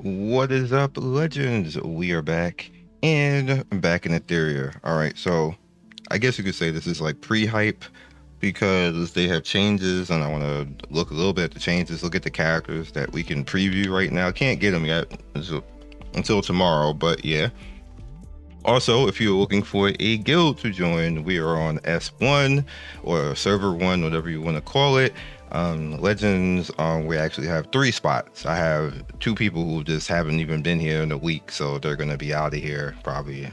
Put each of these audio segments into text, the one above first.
What is up, legends? We are back and I'm back in Etheria. All right, so I guess you could say this is like pre-hype because they have changes, and I want to look a little bit at the changes. Look at the characters that we can preview right now. Can't get them yet until tomorrow, but yeah. Also, if you're looking for a guild to join, we are on S1 or server 1, whatever you want to call it. Legends, we actually have 3 spots. I have 2 people who just haven't even been here in a week, so they're going to be out of here probably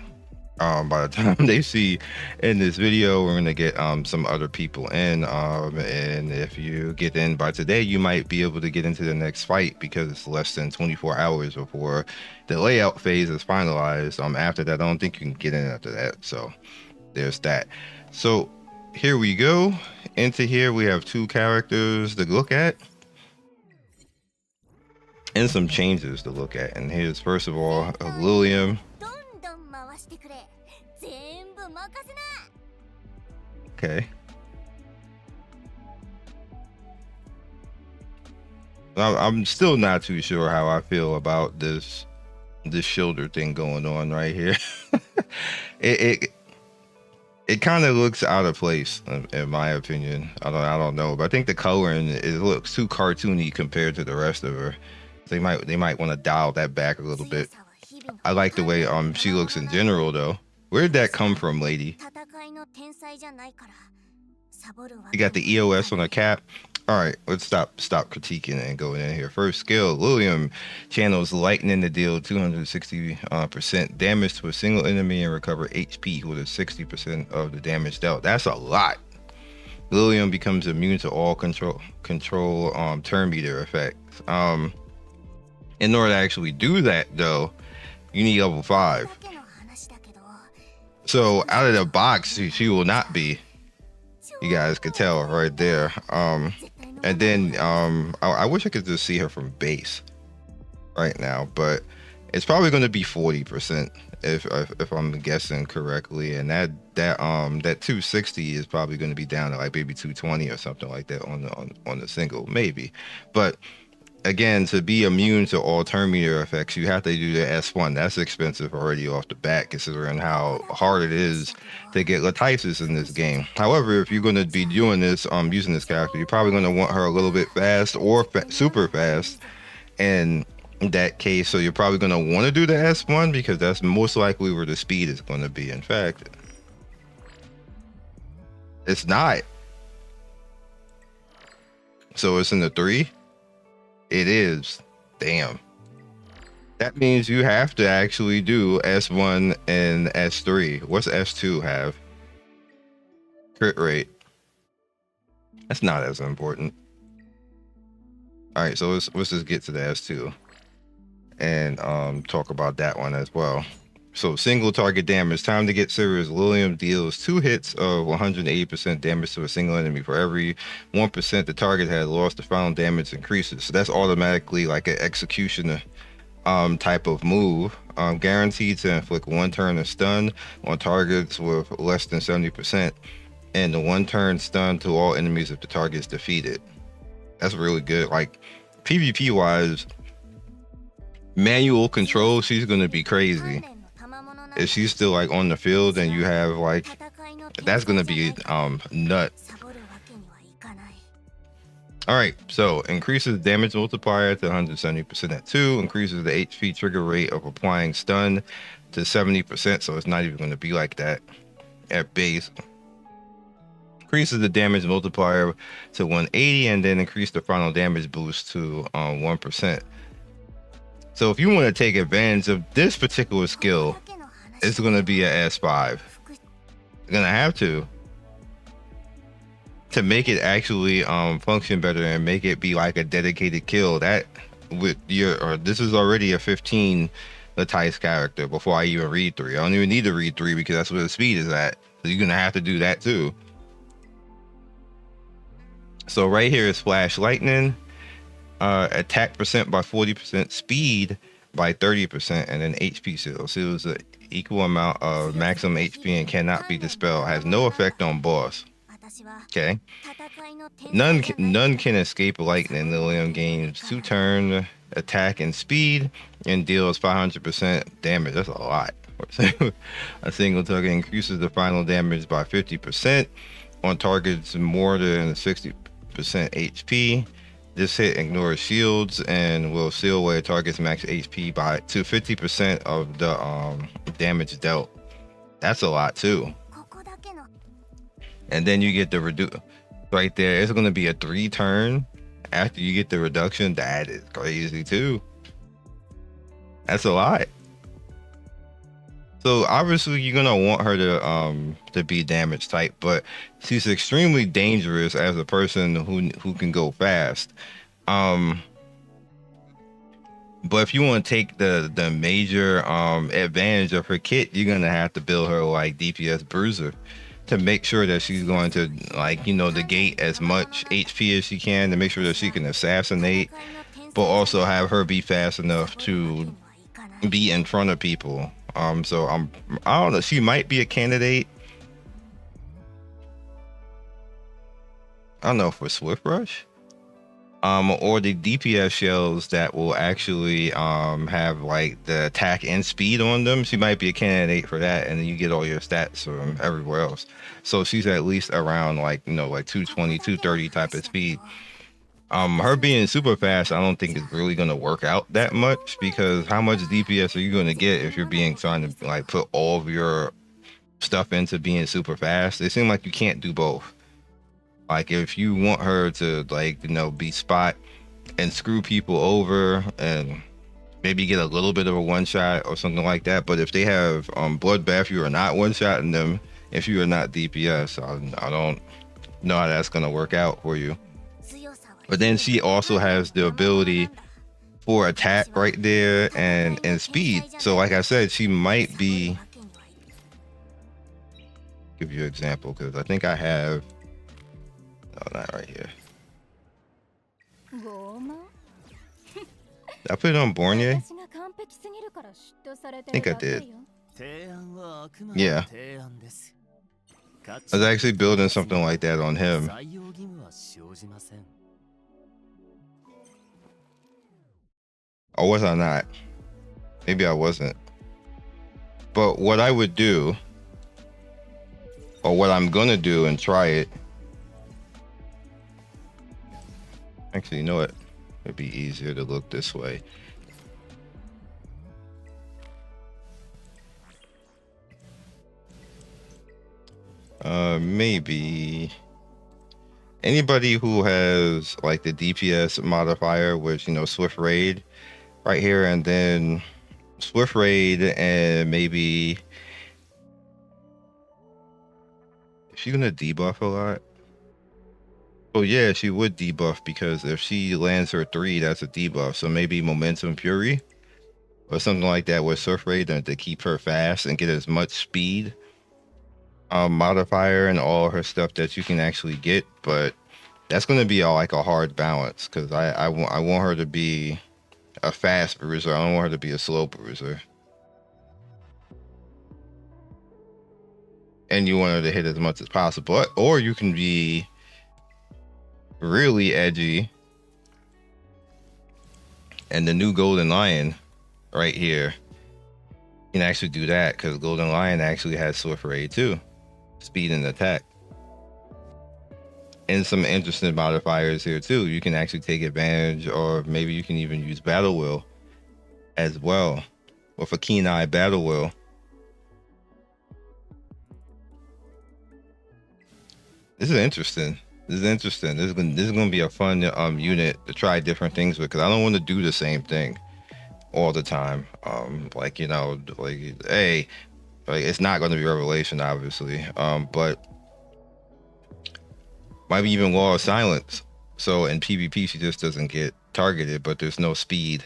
by the time they see in this video. We're going to get some other people in, and if you get in by today, you might be able to get into the next fight because it's less than 24 hours before the layout phase is finalized. After that, I don't think you can get in after that, so there's that. So here we go. Into here we have 2 characters to look at and some changes to look at. And here's first of all Lilium. Okay. I'm still not too sure how I feel about this shoulder thing going on right here. it kind of looks out of place in my opinion. I don't know, but I think the coloring, it looks too cartoony compared to the rest of her. They might want to dial that back a little bit. I like the way she looks in general though. Where'd that come from, lady? You got the EOS on the cap. All right, let's stop critiquing and going in here. First skill, Lilium channels lightning to deal 260% damage to a single enemy and recover HP with a 60% of the damage dealt. That's a lot. Lilium becomes immune to all control turn meter effects. In order to actually do that though, you need level 5. So out of the box, she will not be. You guys could tell right there. And then I wish I could just see her from base right now, but it's probably going to be 40% if I'm guessing correctly, and that 260 is probably going to be down to like maybe 220 or something like that on the single, maybe. But again, to be immune to all turn meter effects, you have to do the S1. That's expensive already off the bat, considering how hard it is to get Latisis in this game. However, if you're going to be doing this, using this character, you're probably going to want her a little bit fast or super fast. And in that case, so you're probably going to want to do the S1 because that's most likely where the speed is going to be. In fact, it's not. So it's in the 3. It is. Damn. That means you have to actually do S1 and S3. What's S2 have? Crit rate. That's not as important. All right, so let's just get to the S2 and talk about that one as well. So single target damage. Time to get serious. Lilium deals 2 hits of 180% damage to a single enemy. For every 1% the target has lost, the final damage increases. So that's automatically like an executioner type of move. Guaranteed to inflict 1 turn of stun on targets with less than 70%, and the 1 turn stun to all enemies if the target is defeated. That's really good. Like PvP wise, manual control, she's gonna be crazy. If she's still like on the field and you have like, that's gonna be nuts. All right, so increases damage multiplier to 170% at 2, increases the HP trigger rate of applying stun to 70%, so it's not even going to be like that at base. Increases the damage multiplier to 180, and then increase the final damage boost to 1%. So if you want to take advantage of this particular skill, it's going to be an S5. You're going to have to make it actually function better and make it be like a dedicated kill. That with this is already a 15 Latice character before I even read 3. I don't even need to read 3 because that's where the speed is at. So you're going to have to do that too. So right here is Flash Lightning. Attack percent by 40%, speed by 30%, and then HP seal. Seals an equal amount of maximum HP and cannot be dispelled. Has no effect on boss. Okay. None can escape lightning in Lilium gains 2-turn attack and speed and deals 500% damage. That's a lot. A single target increases the final damage by 50% on targets more than 60% HP. This hit ignores shields and will seal away a target's max HP by to 50% of the damage dealt. That's a lot too. And then you get the right there. It's going to be a 3-turn after you get the reduction. That is crazy too. That's a lot. So obviously you're gonna want her to be damage type, but she's extremely dangerous as a person who can go fast. But if you want to take the major advantage of her kit, you're gonna have to build her like DPS bruiser to make sure that she's going to, like, negate as much HP as she can to make sure that she can assassinate, but also have her be fast enough to be in front of people. So I don't know, she might be a candidate. I don't know, for Swift Rush, or the DPS shells that will actually have like the attack and speed on them. She might be a candidate for that, and then you get all your stats from everywhere else. So she's at least around like 220, 230 type of speed. Her being super fast, I don't think is really going to work out that much, because how much DPS are you going to get if you're trying to like put all of your stuff into being super fast? It seems like you can't do both. Like if you want her to be spot and screw people over and maybe get a little bit of a one shot or something like that, but if they have bloodbath, you are not one shotting them if you are not DPS. I don't know how that's going to work out for you. But then she also has the ability for attack right there and speed. So like I said, she might be, give you an example, because I think I have, no, not right here. Did I put it on Bornier? I think I did. Yeah. I was actually building something like that on him. Or was I not? Maybe I wasn't. But what I would do, or what I'm gonna do and try it. Actually, you know what? It'd be easier to look this way. Maybe anybody who has like the DPS modifier, which Swift Raid right here, and then Swift Raid, and maybe is she gonna debuff a lot? Oh yeah, she would debuff, because if she lands her 3, that's a debuff. So maybe Momentum Fury or something like that with Swift Raid to keep her fast and get as much speed modifier and all her stuff that you can actually get. But that's going to be like a hard balance, because I want her to be a fast bruiser. I don't want her to be a slow bruiser. And you want her to hit as much as possible. Or you can be really edgy, and the new Golden Lion right here can actually do that, because Golden Lion actually has Swift Raid too, speed and attack, and some interesting modifiers here too. You can actually take advantage, or maybe you can even use Battle Will as well, with a Keen Eye Battle Will. This is interesting. This is interesting. This is gonna be a fun unit to try different things with, because I don't want to do the same thing all the time. Like hey, like it's not going to be Revelation, obviously. But maybe even Law of Silence. So in PvP, she just doesn't get targeted, but there's no speed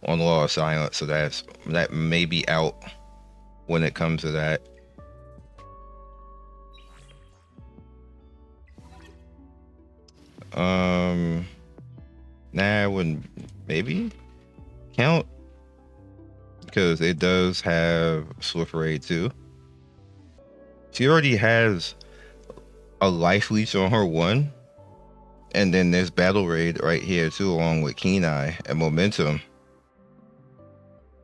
on Law of Silence, so that may be out when it comes to that. Nah, I wouldn't maybe count, because it does have Swift Raid too. She already has a life leech on her 1. And then there's battle raid right here too, along with keen eye and momentum.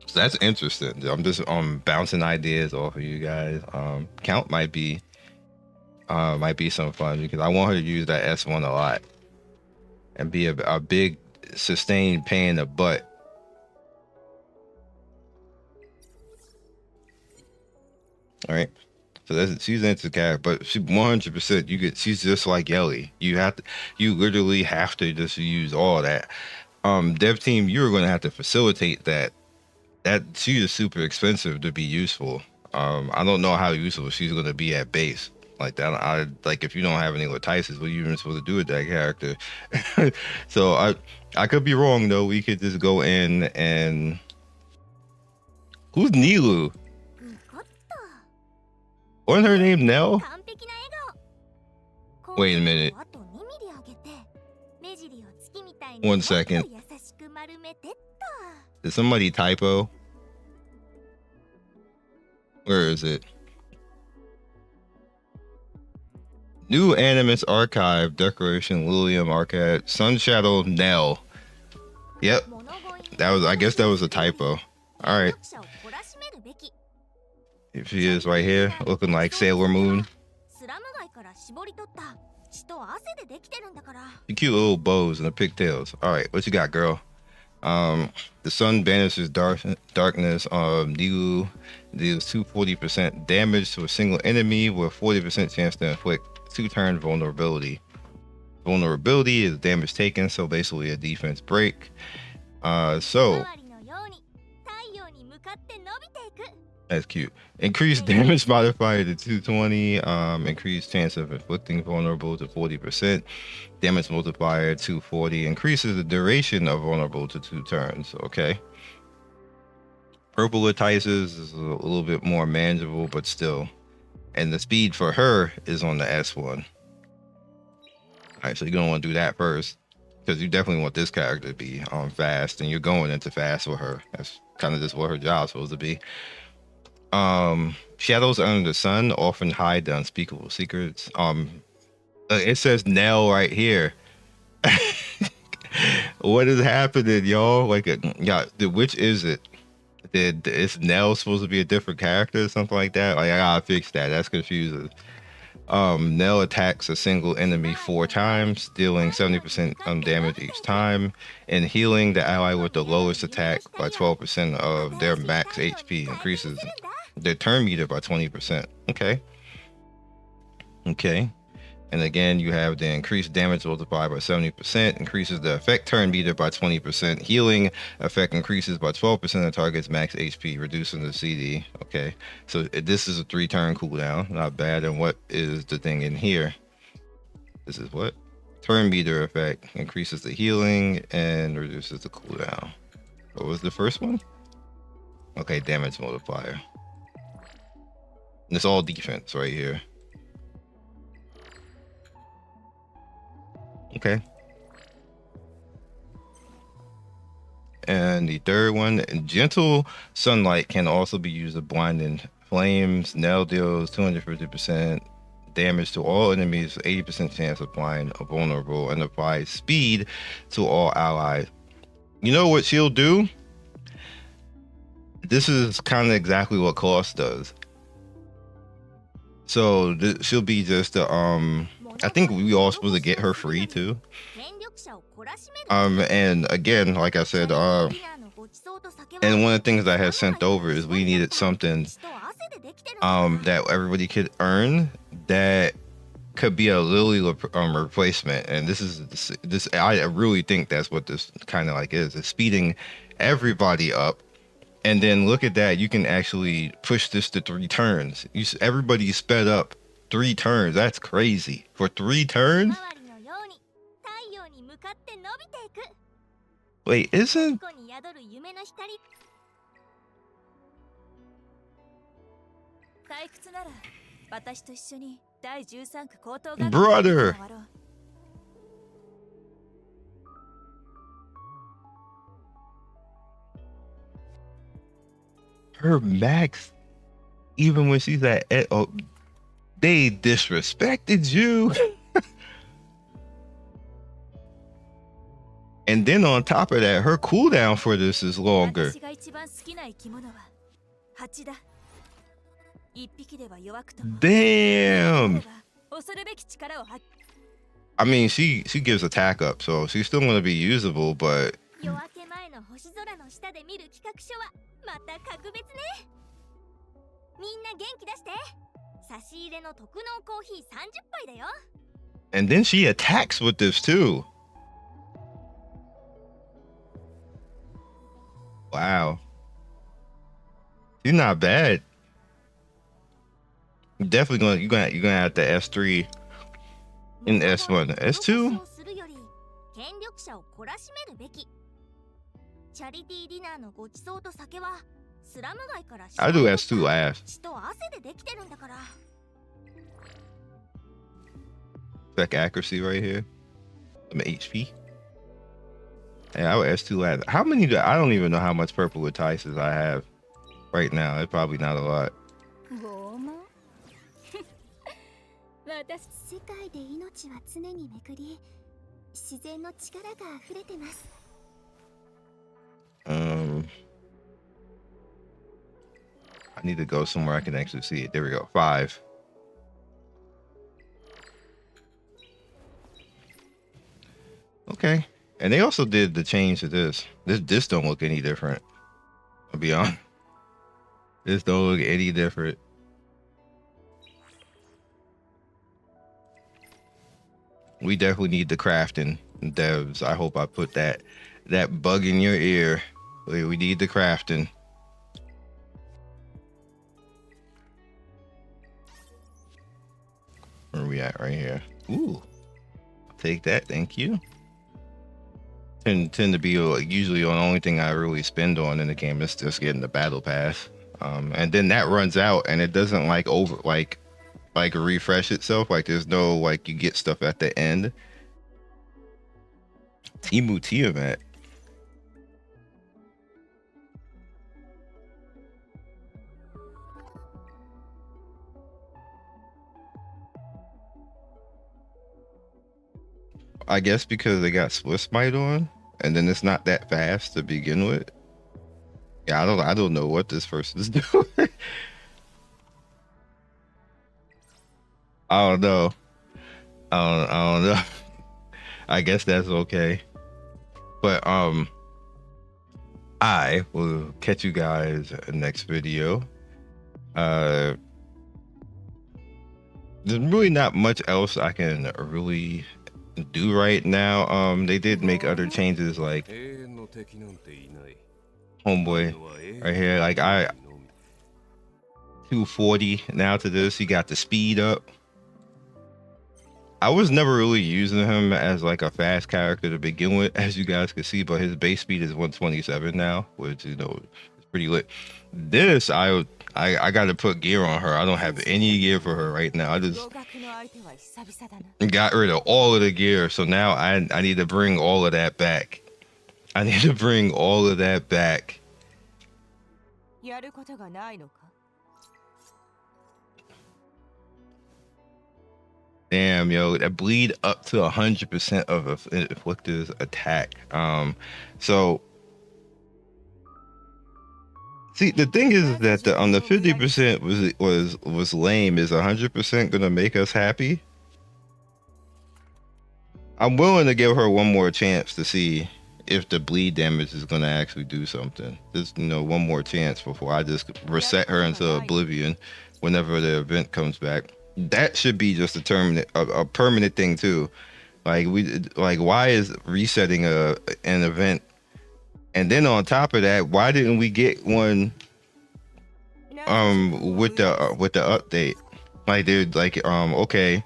So that's interesting. I'm just bouncing ideas off of you guys. Count might be some fun because I want her to use that S1 a lot and be a big sustained pain in the butt. All right. So she's into character, but she 100%. She's just like Yelly. You literally have to just use all that. Dev team, you're going to have to facilitate that. That she is super expensive to be useful. I don't know how useful she's going to be at base like that. I like if you don't have any Latices, what are you even supposed to do with that character? So I could be wrong though. We could just go in and who's Nilu? Wasn't her name Nell? Wait a minute. 1 second. Did somebody typo? Where is it? New Animus Archive Decoration Lilium Archive Sun Shadow Nell. Yep. I guess that was a typo. Alright. If she is right here, looking like Sailor Moon. The cute little bows and the pigtails. Alright, what you got, girl? The sun banishes darkness. Nilu deals 240% damage to a single enemy with 40% chance to inflict 2-turn vulnerability. Vulnerability is damage taken, so basically a defense break. So that's cute. Increased damage modifier to 220. Increased chance of inflicting vulnerable to 40%. Damage multiplier 240. Increases the duration of vulnerable to 2 turns. Okay. Purpleatizes is a little bit more manageable, but still. And the speed for her is on the S1. All right, so you're gonna want to do that first because you definitely want this character to be fast, and you're going into fast with her. That's kind of just what her job's supposed to be. Shadows under the sun often hide the unspeakable secrets. It says Nell right here. What is happening, y'all? Like, which is it? Is Nell supposed to be a different character or something like that? Like, I gotta fix that. That's confusing. Nell attacks a single enemy 4 times, dealing 70% damage each time, and healing the ally with the lowest attack by 12% of their max HP. Increases their turn meter by 20%. Okay. And again, you have the increased damage multiplied by 70%, increases the effect turn meter by 20%, healing effect increases by 12% of target's max HP, reducing the CD. Okay, so this is a 3-turn cooldown, not bad. And what is the thing in here? This is what? Turn meter effect increases the healing and reduces the cooldown. What was the first one? Okay, damage multiplier. And it's all defense right here. Okay. And the third one, gentle sunlight can also be used to blinding flames. Nell deals 250% damage to all enemies, 80% chance of applying a vulnerable, and applies speed to all allies. You know what she'll do? This is kind of exactly what Kloss does. So she'll be just I think we all supposed to get her free too. And again, like I said, and one of the things that I had sent over is we needed something that everybody could earn that could be a Lily replacement. And this I really think that's what this kind of like is. It's speeding everybody up. And then look at that, you can actually push this to 3 turns. Everybody sped up 3 turns. That's crazy. For 3 turns? Wait, isn't... Brother! Her max, even when she's at... Oh, They disrespected you. And then on top of that, her cooldown for this is longer. Damn. I mean, she gives attack up, so she's still gonna be usable, but and then she attacks with this too. Wow. She's not bad. Definitely you're gonna have the S3 in S1. S2? I do S2 last. Check accuracy right here. I'm HP. Yeah, I would S2 last. How many do I don't even know how much purple with Tices I have right now. It's probably not a lot. I need to go somewhere I can actually see it. There we go. 5. Okay. And they also did the change to this. This don't look any different. I'll be honest. This don't look any different. We definitely need the crafting devs. I hope I put that bug in your ear. We need the crafting. Where are we at right here? Ooh. I'll take that, thank you. Tend to be usually the only thing I really spend on in the game is just getting the battle pass. And then that runs out and it doesn't like refresh itself. Like there's no like you get stuff at the end. Timu Tiamat. I guess because they got Swift Smite on, and then it's not that fast to begin with. Yeah, I don't know what this person is doing. I don't know. I don't know. I guess that's okay. But I will catch you guys next video. There's really not much else I can really do right now. They did make other changes like homeboy right here, like 240 now to this. He got the speed up. I was never really using him as like a fast character to begin with, as you guys can see, but his base speed is 127 now, which is pretty lit. This I got to put gear on her. I don't have any gear for her right now. I just got rid of all of the gear, so now I need to bring all of that back. I need to bring all of that back. Damn, yo, that bleed up to 100% of inflictor's attack. So see, the thing is that on the 50% was lame. Is 100% gonna make us happy? I'm willing to give her one more chance to see if the bleed damage is gonna actually do something. Just one more chance before I just reset her into oblivion whenever the event comes back. That should be just a permanent thing too. Like why is resetting an event? And then on top of that, why didn't we get one with the update? Like dude, like okay,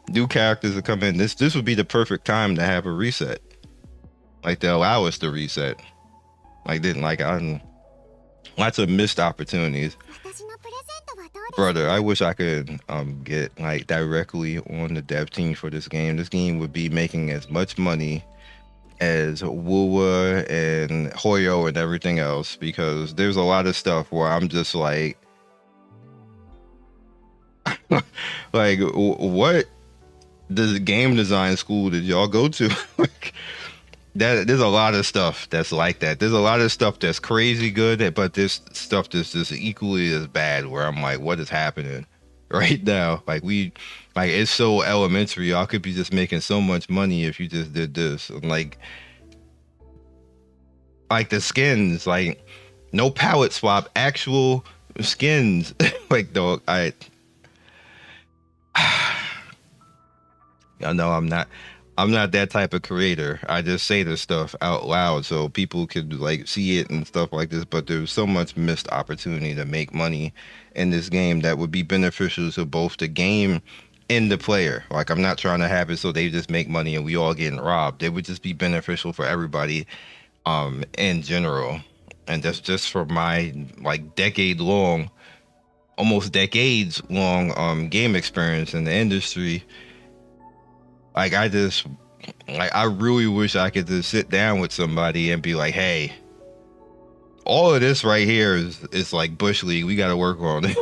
new characters are coming. This would be the perfect time to have a reset. Like to allow us to reset. Like lots of missed opportunities. Brother, I wish I could get like directly on the dev team for this game. This game would be making as much money as Wuwa and Hoyo and everything else, because there's a lot of stuff where I'm just like Like, what does game design school did y'all go to? Like, that there's a lot of stuff that's like that. There's a lot of stuff that's crazy good, but there's stuff that's just equally as bad. Where I'm like, what is happening right now? Like it's so elementary. Y'all could be just making so much money if you just did this. And like the skins, like no palette swap, actual skins. Like dog, I know I'm not that type of creator. I just say this stuff out loud so people could like see it and stuff like this. But there's so much missed opportunity to make money in this game that would be beneficial to both the game and the player. Like I'm not trying to have it so they just make money and we all getting robbed. It would just be beneficial for everybody in general. And that's just for my like almost decades long game experience in the industry. Like I really wish I could just sit down with somebody and be like, hey, all of this right here is like Bush League. We got to work on it.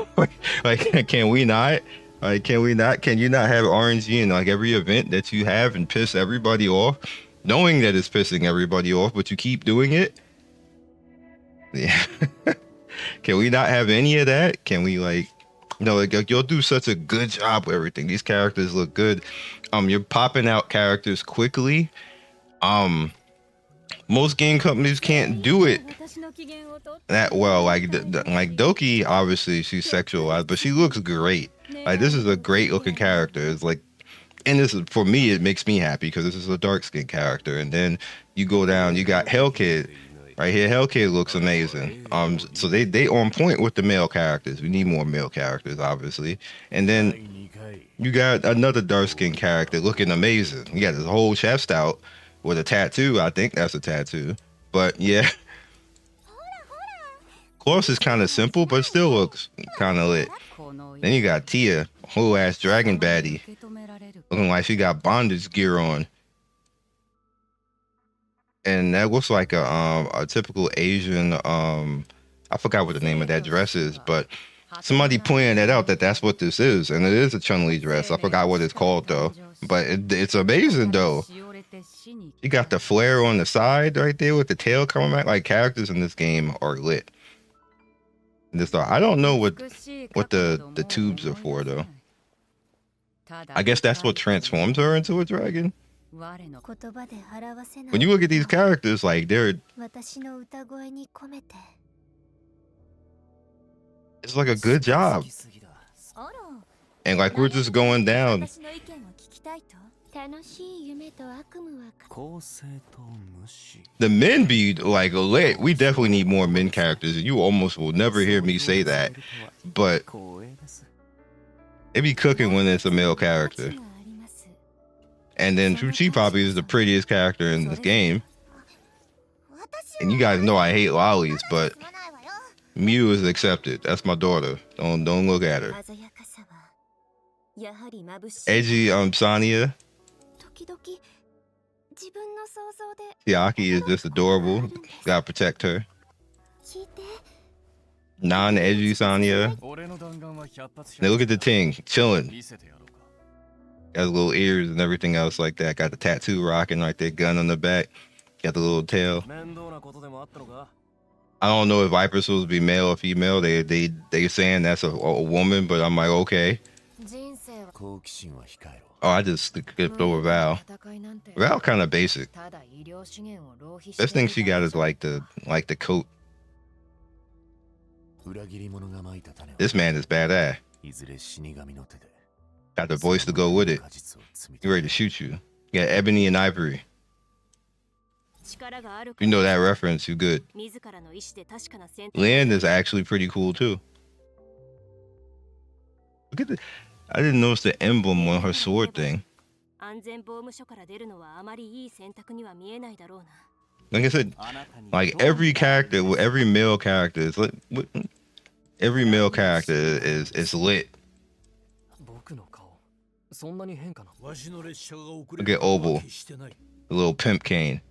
Like, can we not? Like, can you not have RNG in like every event that you have and piss everybody off, knowing that it's pissing everybody off, but you keep doing it? Yeah. Can we not have any of that? Can we like you'll do such a good job with everything. These characters look good. You're popping out characters quickly. Most game companies can't do it that well. Like Doki, obviously she's sexualized, but she looks great. Like this is a great looking character. It's like, and this is for me, it makes me happy because this is a dark skinned character. And then you go down, you got Hellkid. Right here, Hellkid looks amazing. So they on point with the male characters. We need more male characters, obviously. And then you got another dark skinned character looking amazing. You got this whole chest out with a tattoo. I think that's a tattoo. But yeah, Kloss is kind of simple, but still looks kind of lit. Then you got Tia, whole ass dragon baddie, looking like she got bondage gear on. And that looks like a typical Asian. I forgot what the name of that dress is, but somebody pointed that out that's what this is, and it is a Chun-Li dress. I forgot what it's called though, but it's amazing though. You got the flare on the side right there with the tail coming back. Like characters in this game are lit. I don't know what the tubes are for though. I guess that's what transforms her into a dragon. When you look at these characters, like it's like a good job. And like we're just going down. The men be like lit. We definitely need more men characters. You almost will never hear me say that, but it be cooking when it's a male character. And then Fuchi probably is the prettiest character in this game. And you guys know I hate lollies, but Mew is accepted. That's my daughter. Don't look at her. Edgy Sonya. Chiaki is just adorable. Gotta protect her. Non-edgy Sonya. Now look at the Ting, chilling. Got little ears and everything else like that. Got the tattoo rocking right there, gun on the back. Got the little tail. I don't know if Viper's supposed to be male or female. They saying that's a woman, but I'm like, okay. Oh, I just skipped over Val. Val kind of basic. Best thing she got is like the coat. This man is badass. Got the voice to go with it. He ready to shoot you. You got Ebony and Ivory. You know that reference, you good. Land is actually pretty cool too. Look at the, I didn't notice the emblem on her sword thing. Like I said, like every character, every male character is lit. Every male character is lit. Look at Opal, the little pimp cane.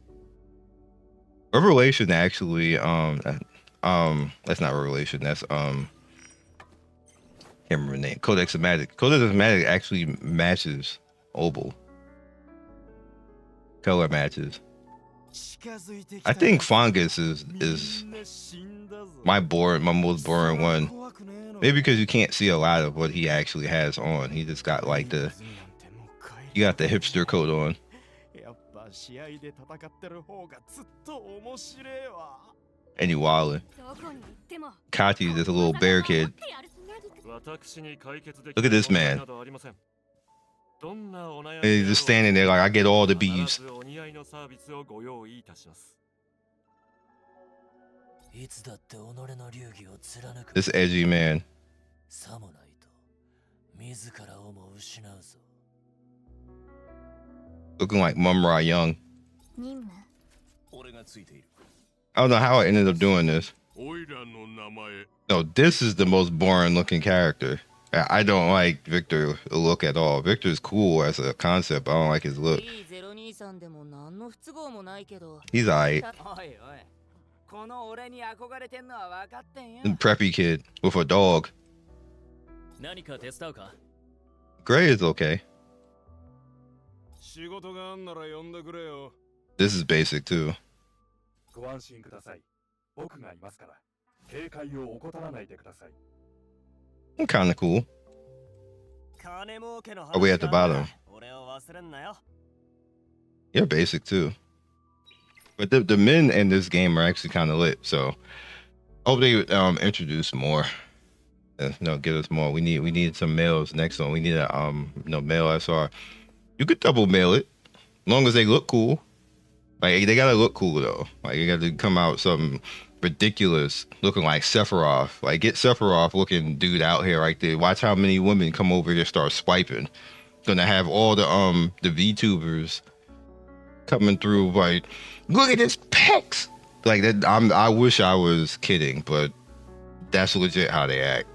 Revelation actually, that's not Revelation. That's Can't remember the name. Codex Matic. Codex Matic actually matches Opal. Color matches. I think Fungus is my most boring one. Maybe because you can't see a lot of what he actually has on. He just got like you got the hipster coat on. And you wildin'. Kati is just a little bear kid. Look at this man. He's just standing there like, I get all the bees. This edgy man. Looking like Mumra Young. I don't know how I ended up doing this. No, this is the most boring looking character. I don't like Victor's look at all. Victor's cool as a concept. I don't like his look. He's alright. Preppy kid with a dog. Gray is okay. This is basic too. Kind of cool. Are we at the bottom? You're basic too. But the men in this game are actually kind of lit. So I hope they introduce more. Give us more. We need some males next one. We need a male SR. You could double mail it, as long as they look cool. Like they gotta look cool though. Like you gotta come out something ridiculous, looking like Sephiroth. Like get Sephiroth looking dude out here right there. Watch how many women come over here start swiping. Gonna have all the VTubers coming through like, look at his pecs. Like that. I wish I was kidding, but that's legit how they act.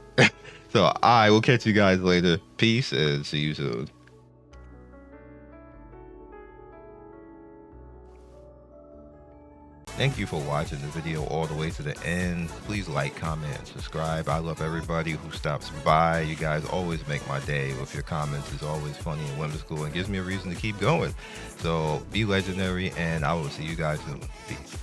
So I will catch you guys later. Peace and see you soon. Thank you for watching the video all the way to the end. Please like, comment, and subscribe. I love everybody who stops by. You guys always make my day with your comments. It's always funny and whimsical and gives me a reason to keep going. So be legendary, and I will see you guys soon. Peace.